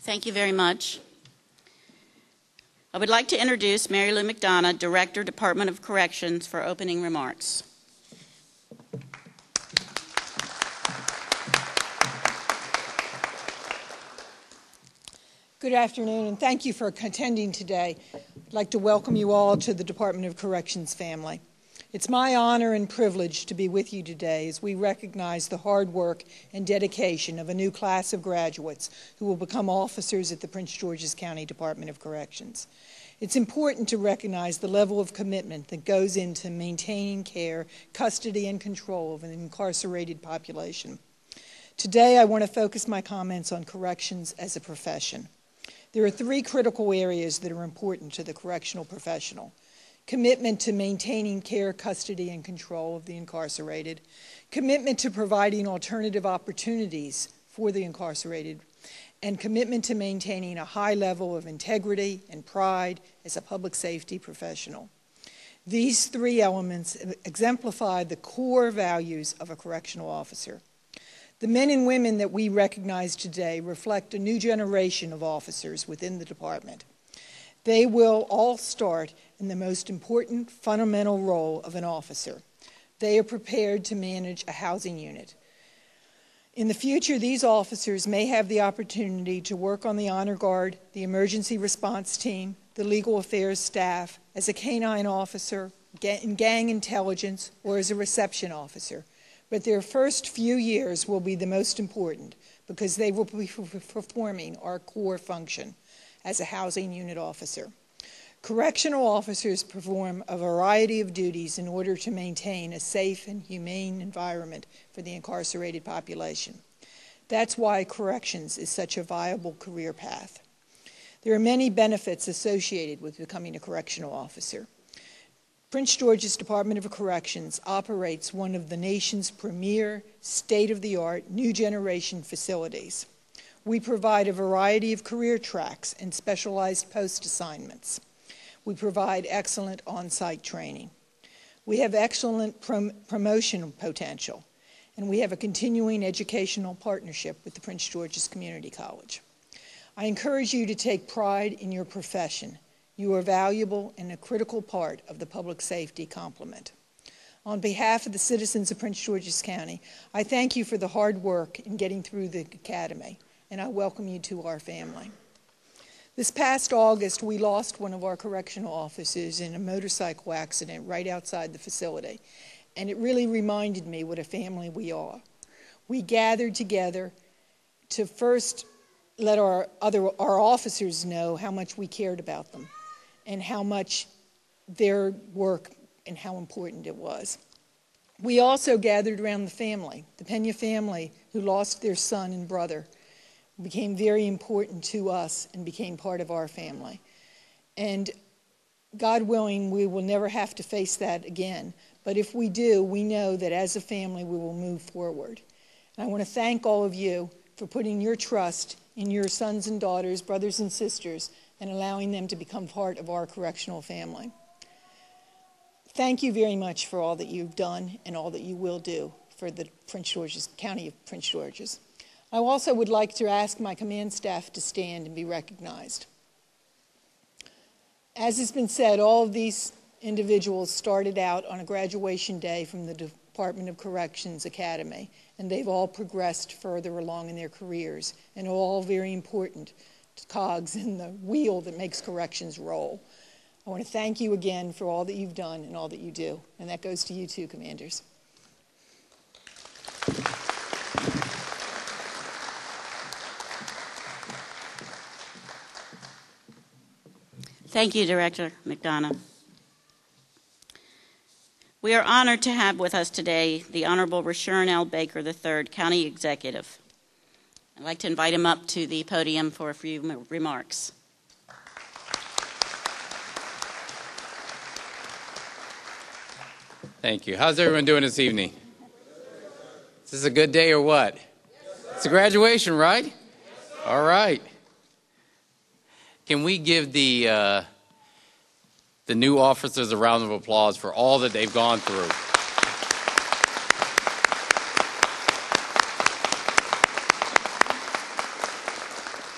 Thank you very much. I would like to introduce Mary Lou McDonough, Director, Department of Corrections, for opening remarks. Good afternoon, and thank you for attending today. I'd like to welcome you all to the Department of Corrections family. It's my honor and privilege to be with you today as we recognize the hard work and dedication of a new class of graduates who will become officers at the Prince George's County Department of Corrections. It's important to recognize the level of commitment that goes into maintaining care, custody, and control of an incarcerated population. Today, I want to focus my comments on corrections as a profession. There are three critical areas that are important to the correctional professional: commitment to maintaining care, custody, and control of the incarcerated, commitment to providing alternative opportunities for the incarcerated, and commitment to maintaining a high level of integrity and pride as a public safety professional. These three elements exemplify the core values of a correctional officer. The men and women that we recognize today reflect a new generation of officers within the department. They will all start in the most important fundamental role of an officer. They are prepared to manage a housing unit. In the future, these officers may have the opportunity to work on the honor guard, the emergency response team, the legal affairs staff, as a canine officer, in gang intelligence, or as a reception officer. But their first few years will be the most important because they will be performing our core function as a housing unit officer. Correctional officers perform a variety of duties in order to maintain a safe and humane environment for the incarcerated population. That's why corrections is such a viable career path. There are many benefits associated with becoming a correctional officer. Prince George's Department of Corrections operates one of the nation's premier, state-of-the-art, new generation facilities. We provide a variety of career tracks and specialized post assignments. We provide excellent on-site training. We have excellent promotion potential, and we have a continuing educational partnership with the Prince George's Community College. I encourage you to take pride in your profession. You are valuable and a critical part of the public safety complement. On behalf of the citizens of Prince George's County, I thank you for the hard work in getting through the academy, and I welcome you to our family. This past August, we lost one of our correctional officers in a motorcycle accident right outside the facility, and it really reminded me what a family we are. We gathered together to first let our officers know how much we cared about them and how much their work and how important it was. We also gathered around the family, the Pena family, who lost their son and brother. Became very important to us and became part of our family. And God willing, we will never have to face that again. But if we do, we know that as a family, we will move forward. And I want to thank all of you for putting your trust in your sons and daughters, brothers and sisters, and allowing them to become part of our correctional family. Thank you very much for all that you've done and all that you will do for the Prince George's County of Prince George's. I also would like to ask my command staff to stand and be recognized. As has been said, all of these individuals started out on a graduation day from the Department of Corrections Academy, and they've all progressed further along in their careers, and are all very important cogs in the wheel that makes corrections roll. I want to thank you again for all that you've done and all that you do, and that goes to you too, commanders. Thank you, Director McDonough. We are honored to have with us today the Honorable Rashawn L. Baker III, County Executive. I'd like to invite him up to the podium for a few remarks. Thank you. How's everyone doing this evening? Is this a good day or what? It's a graduation, right? All right. Can we give the new officers a round of applause for all that they've gone through?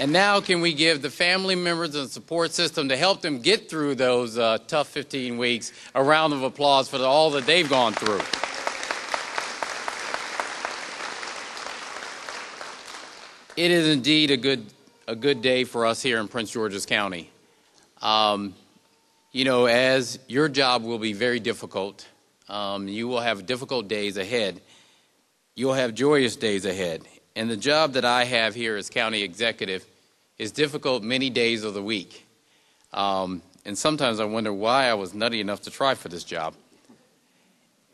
And now can we give the family members and support system to help them get through those tough 15 weeks a round of applause for all that they've gone through. It is indeed a good day for us here in Prince George's County. You know, as your job will be very difficult, you will have difficult days ahead. You'll have joyous days ahead. And the job that I have here as county executive is difficult many days of the week. And sometimes I wonder why I was nutty enough to try for this job.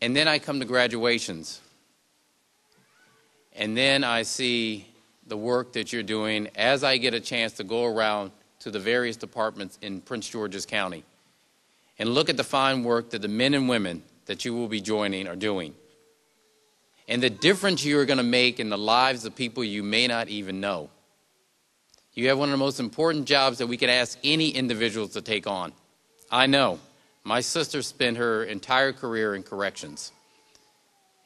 And then I come to graduations. And then I see the work that you're doing as I get a chance to go around to the various departments in Prince George's County and look at the fine work that the men and women that you will be joining are doing. And the difference you are going to make in the lives of people you may not even know. You have one of the most important jobs that we could ask any individual to take on. I know. My sister spent her entire career in corrections.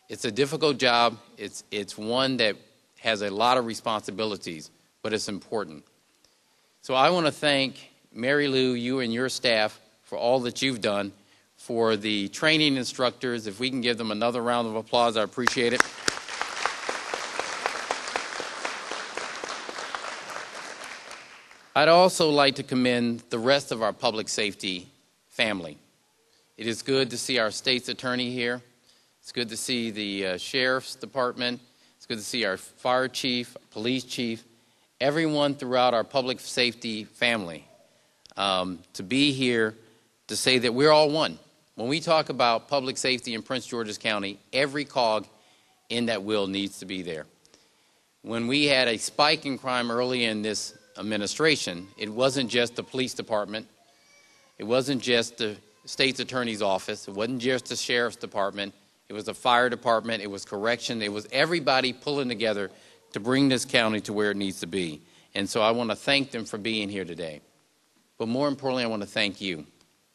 It's a difficult job. It's one that has a lot of responsibilities, but it's important. So I want to thank Mary Lou, you and your staff, for all that you've done. For the training instructors, if we can give them another round of applause, I appreciate it. I'd also like to commend the rest of our public safety family. It is good to see our state's attorney here. It's good to see the sheriff's department. It's good to see our fire chief, police chief, everyone throughout our public safety family to be here to say that we're all one. When we talk about public safety in Prince George's County, every cog in that wheel needs to be there. When we had a spike in crime early in this administration, it wasn't just the police department, it wasn't just the state's attorney's office, it wasn't just the sheriff's department, it was the fire department, it was correction, it was everybody pulling together to bring this county to where it needs to be. And so I want to thank them for being here today. But more importantly, I want to thank you.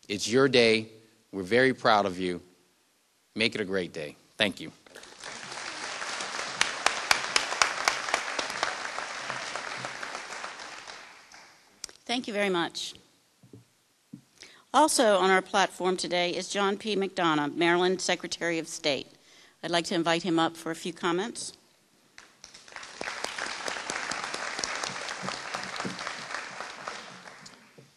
It's your day. We're very proud of you. Make it a great day. Thank you. Thank you very much. Also on our platform today is John P. McDonough, Maryland Secretary of State. I'd like to invite him up for a few comments.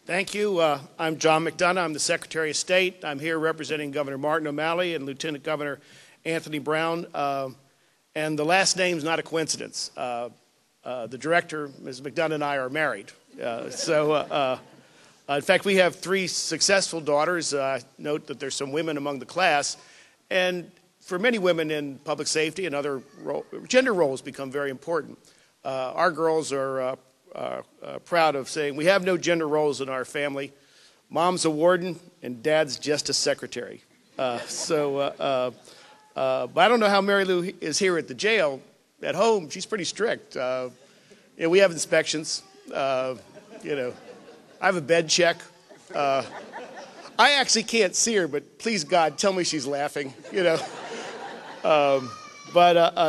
Thank you. I'm John McDonough. I'm the Secretary of State. I'm here representing Governor Martin O'Malley and Lieutenant Governor Anthony Brown. And the last name's not a coincidence. The director, Ms. McDonough, and I are married. In fact, we have 3 successful daughters. Note that there's some women among the class. And for many women in public safety and other gender roles become very important. Our girls are proud of saying we have no gender roles in our family. Mom's a warden and Dad's just a secretary. But I don't know how Mary Lou is here at the jail. At home, she's pretty strict. We have inspections. I have a bed check. I actually can't see her, but please God, tell me she's laughing.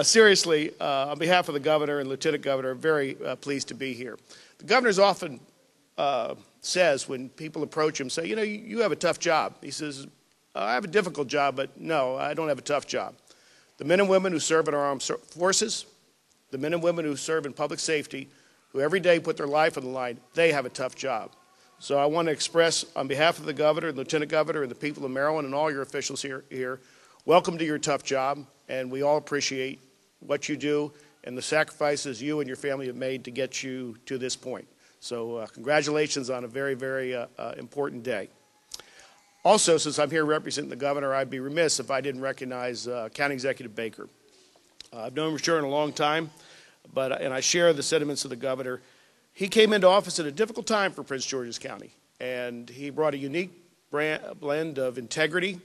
Seriously, on behalf of the governor and lieutenant governor, I'm very pleased to be here. The governor's often says when people approach him, say, you have a tough job. He says, I have a difficult job, but no, I don't have a tough job. The men and women who serve in our armed forces, the men and women who serve in public safety, who every day put their life on the line, they have a tough job. So I want to express on behalf of the governor and lieutenant governor and the people of Maryland and all your officials here, welcome to your tough job. And we all appreciate what you do and the sacrifices you and your family have made to get you to this point. So congratulations on a very, very important day. Also, since I'm here representing the governor, I'd be remiss if I didn't recognize County Executive Baker. I've known Richard a long time, and I share the sentiments of the governor. He came into office at a difficult time for Prince George's County, and he brought a unique blend of integrity,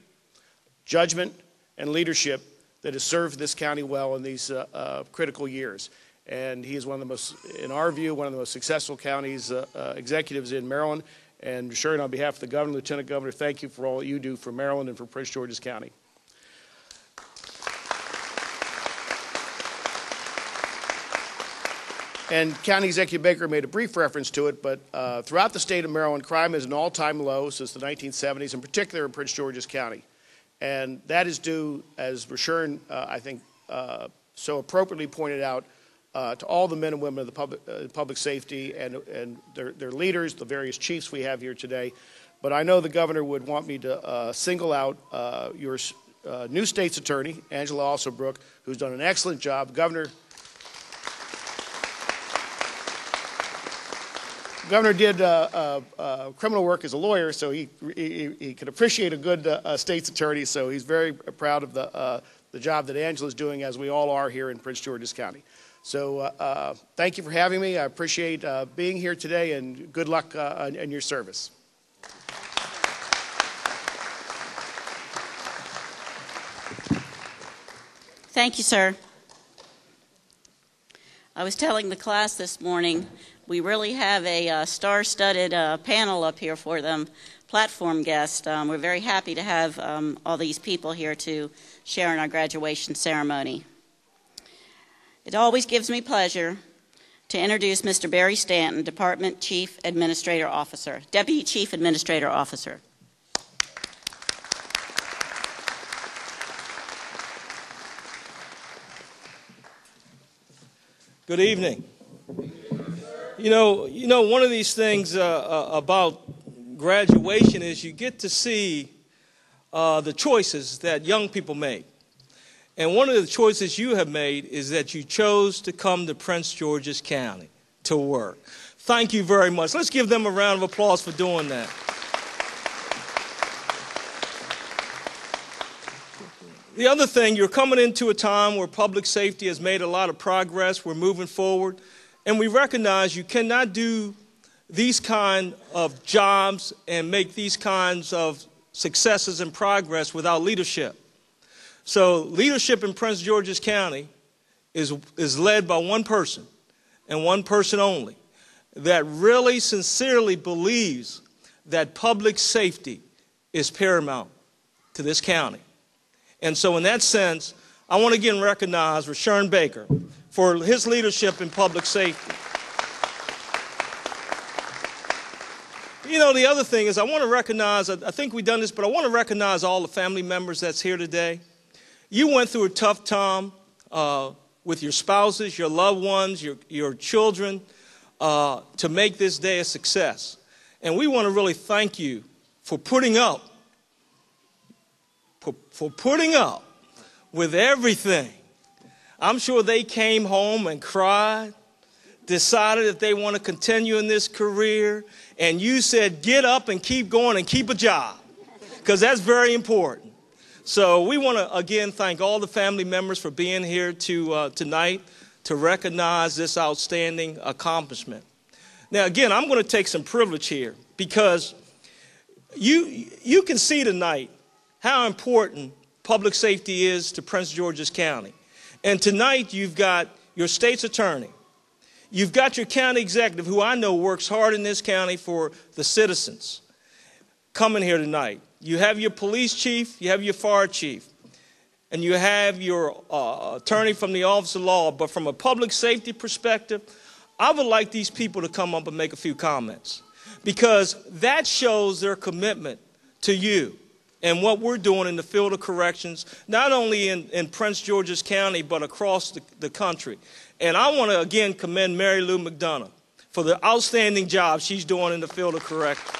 judgment, and leadership that has served this county well in these critical years. And he is one of the most, in our view, one of the most successful counties executives in Maryland. And Sharon, on behalf of the governor, lieutenant governor, thank you for all you do for Maryland and for Prince George's County. And County Executive Baker made a brief reference to it, but throughout the state of Maryland, crime is an all-time low since the 1970s, in particular in Prince George's County. And that is due, as Rashern, I think, so appropriately pointed out, to all the men and women of the public safety and their leaders, the various chiefs we have here today. But I know the governor would want me to single out your new state's attorney, Angela Alsobrook, who's done an excellent job. Governor did criminal work as a lawyer, so he could appreciate a good state's attorney. So he's very proud of the job that Angela's doing, as we all are here in Prince George's County. So thank you for having me. I appreciate being here today, and good luck in your service. Thank you, sir. I was telling the class this morning, we really have a star-studded panel up here for them, platform guests. We're very happy to have all these people here to share in our graduation ceremony. It always gives me pleasure to introduce Mr. Barry Stanton, Department Chief Administrator Officer, Deputy Chief Administrator Officer. Good evening. You know, one of these things about graduation is you get to see the choices that young people make. And one of the choices you have made is that you chose to come to Prince George's County to work. Thank you very much. Let's give them a round of applause for doing that. The other thing, you're coming into a time where public safety has made a lot of progress. We're moving forward. And we recognize you cannot do these kind of jobs and make these kinds of successes and progress without leadership. So leadership in Prince George's County is led by one person, and one person only, that really sincerely believes that public safety is paramount to this county. And so in that sense, I want to again recognize Rashern Baker for his leadership in public safety. You know, the other thing is I want to recognize, I think we've done this, but I want to recognize all the family members that's here today. You went through a tough time with your spouses, your loved ones, your children, to make this day a success. And we want to really thank you for putting up, with everything. I'm sure they came home and cried, decided that they want to continue in this career, and you said, get up and keep going and keep a job, because that's very important. So we want to, again, thank all the family members for being here tonight to recognize this outstanding accomplishment. Now, again, I'm going to take some privilege here, because you can see tonight how important public safety is to Prince George's County. And tonight you've got your state's attorney. You've got your county executive, who I know works hard in this county for the citizens, coming here tonight. You have your police chief, you have your fire chief, and you have your attorney from the Office of Law. But from a public safety perspective, I would like these people to come up and make a few comments, because that shows their commitment to you and what we're doing in the field of corrections, not only in Prince George's County, but across the country. And I want to, again, commend Mary Lou McDonough for the outstanding job she's doing in the field of corrections.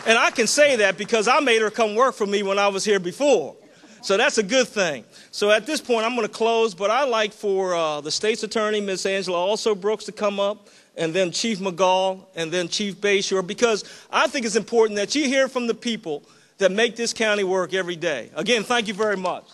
And I can say that because I made her come work for me when I was here before. So that's a good thing. So at this point, I'm going to close, but I'd like for the state's attorney, Ms. Angela Alsobrook, to come up, and then Chief McGall, and then Chief Bayshore, because I think it's important that you hear from the people that make this county work every day. Again, thank you very much.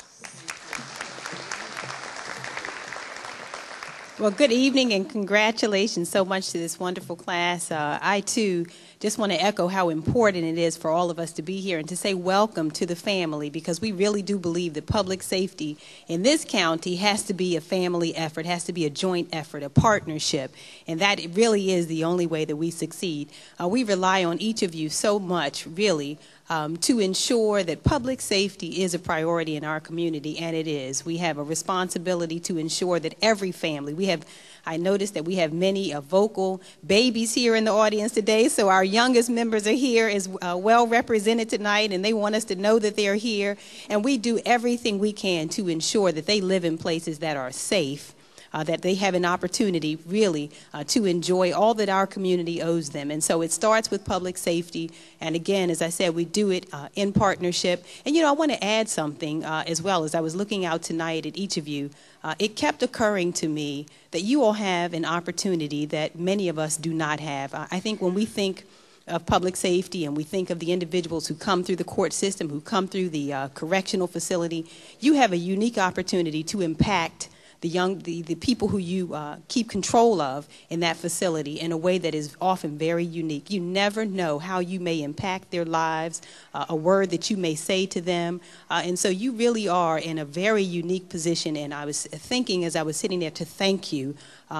Well, good evening and congratulations so much to this wonderful class. I, too, just want to echo how important it is for all of us to be here and to say welcome to the family, because we really do believe that public safety in this county has to be a family effort, has to be a joint effort, a partnership, and that really is the only way that we succeed. We rely on each of you so much, really, to ensure that public safety is a priority in our community, and it is. We have a responsibility to ensure that every family, I noticed that we have many vocal babies here in the audience today, so our youngest members are here as well represented tonight, and they want us to know that they're here. And we do everything we can to ensure that they live in places that are safe, that they have an opportunity really to enjoy all that our community owes them. And so it starts with public safety. And again, as I said, we do it in partnership. And, I want to add something as well. As I was looking out tonight at each of you, it kept occurring to me that you all have an opportunity that many of us do not have. I think when we think of public safety and we think of the individuals who come through the court system, who come through the correctional facility, you have a unique opportunity to impact the people who you keep control of in that facility in a way that is often very unique. You never know how you may impact their lives, a word that you may say to them. And so you really are in a very unique position. And I was thinking as I was sitting there to thank you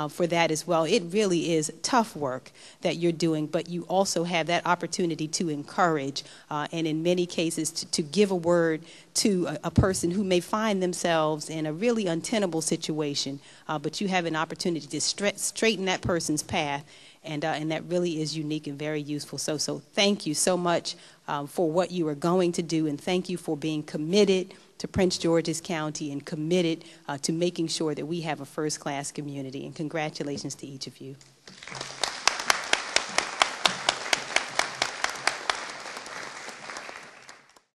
for that as well. It really is tough work that you're doing, but you also have that opportunity to encourage and in many cases to give a word to a person who may find themselves in a really untenable situation, but you have an opportunity to straighten that person's path, and that really is unique and very useful. So thank you so much for what you are going to do, and thank you for being committed to Prince George's County and committed to making sure that we have a first-class community. And congratulations to each of you.